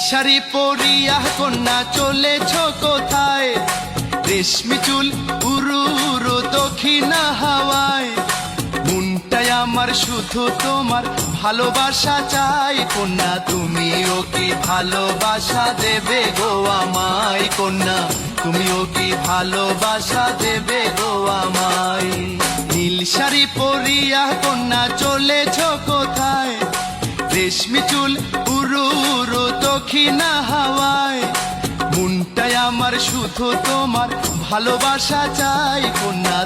শাড়ি পরিয়া কন্যা চলেছ কোথায়? রেশমি চুল উড়ু উড়ু দক্ষিণা হাওয়ায়। মনটাই আমার শুধু তোমার ভালোবাসা চাই। কন্যা তুমিও কি ভালোবাসা দেবে গো আমায়? কন্যা তুমিও কি ভালোবাসা দেবে গো আমায়? নীল শাড়ি পরিয়া কন্যা চলেছ কোথায়? রেশমি চুল উড়ু উড়ু দক্ষিণা হাওয়ায়। মনটাই আমার শুধু তোমার ভালোবাসা চাই। কন্যা